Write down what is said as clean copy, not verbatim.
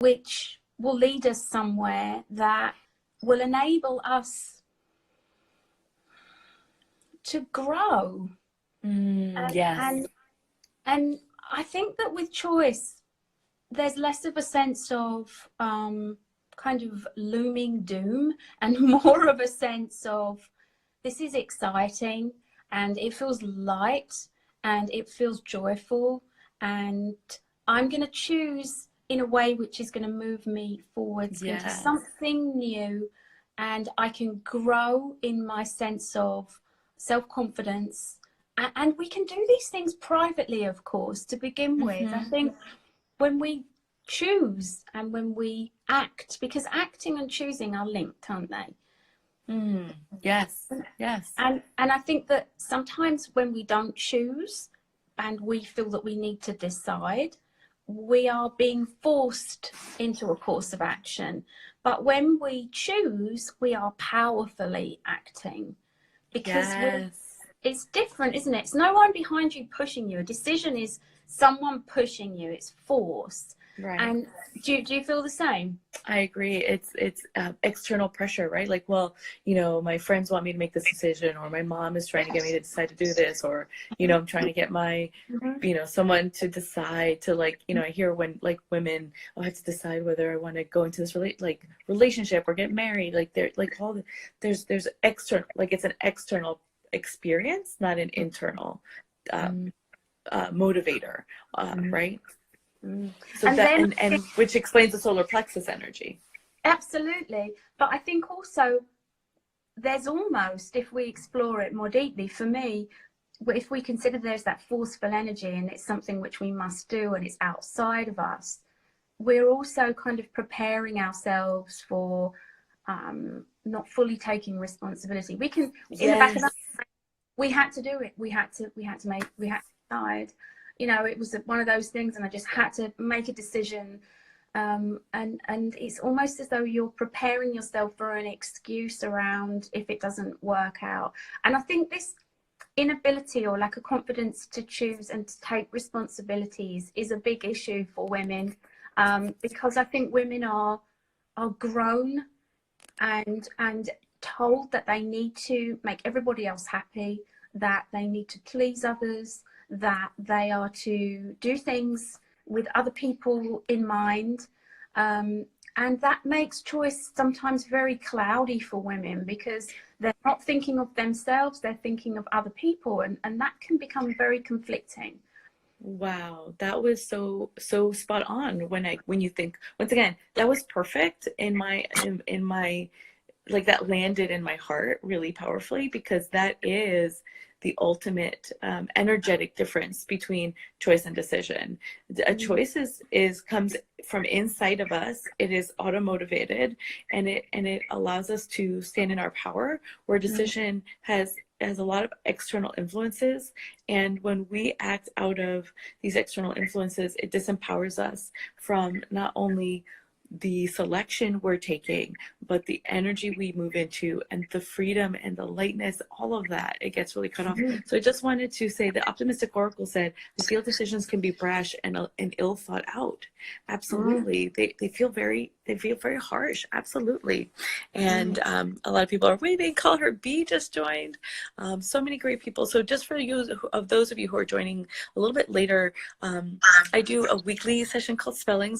which will lead us somewhere that will enable us to grow. Yes. And I think that with choice, there's less of a sense of kind of looming doom and more of a sense of this is exciting and it feels light and it feels joyful, and I'm going to choose in a way which is going to move me forwards into something new, and I can grow in my sense of self-confidence. And we can do these things privately, of course, to begin with. I think when we choose and when we act, because acting and choosing are linked, aren't they? Yes. And I think that sometimes when we don't choose and we feel that we need to decide, we are being forced into a course of action. But when we choose, we are powerfully acting, because it's different, isn't it? It's no one behind you pushing you. A decision is someone pushing you. It's force. Right. And do you feel the same? I agree. It's external pressure, right? Like, well, you know, my friends want me to make this decision, or my mom is trying to get me to decide to do this, or, you know, I'm trying to get my, you know, someone to decide to, like, you know, I hear when like women, oh, I have to decide whether I want to go into this relationship or get married. Like they're like there's external, like it's an external experience, not an internal motivator, right? So and that then, and which explains the solar plexus energy. Absolutely. But I think also there's almost, if we explore it more deeply, for me, if we consider there's that forceful energy and it's something which we must do and it's outside of us, we're also kind of preparing ourselves for not fully taking responsibility. We can, in the back of our mind, we had to do it. We had to decide. You know, it was one of those things, and I just had to make a decision. And it's almost as though you're preparing yourself for an excuse around if it doesn't work out. And I think this inability or lack of confidence to choose and to take responsibilities is a big issue for women, because I think women are grown and told that they need to make everybody else happy, that they need to please others, that they are to do things with other people in mind. And that makes choice sometimes very cloudy for women, because they're not thinking of themselves, they're thinking of other people, and that can become very conflicting. Wow, that was so spot on. When you think, once again, that was perfect in my like, that landed in my heart really powerfully, because that is the ultimate energetic difference between choice and decision. A choice comes from inside of us. It is automotivated, and it allows us to stand in our power, where decision has a lot of external influences. And when we act out of these external influences, it disempowers us from not only the selection we're taking, but the energy we move into, and the freedom and the lightness, all of that, it gets really cut off. So I just wanted to say, the optimistic oracle said, I feel decisions can be brash and ill thought out. Absolutely. They feel very harsh. Absolutely. And a lot of people are waiting. Call her B just joined. So many great people. So just for you, of those of you who are joining a little bit later, I do a weekly session called Spellings,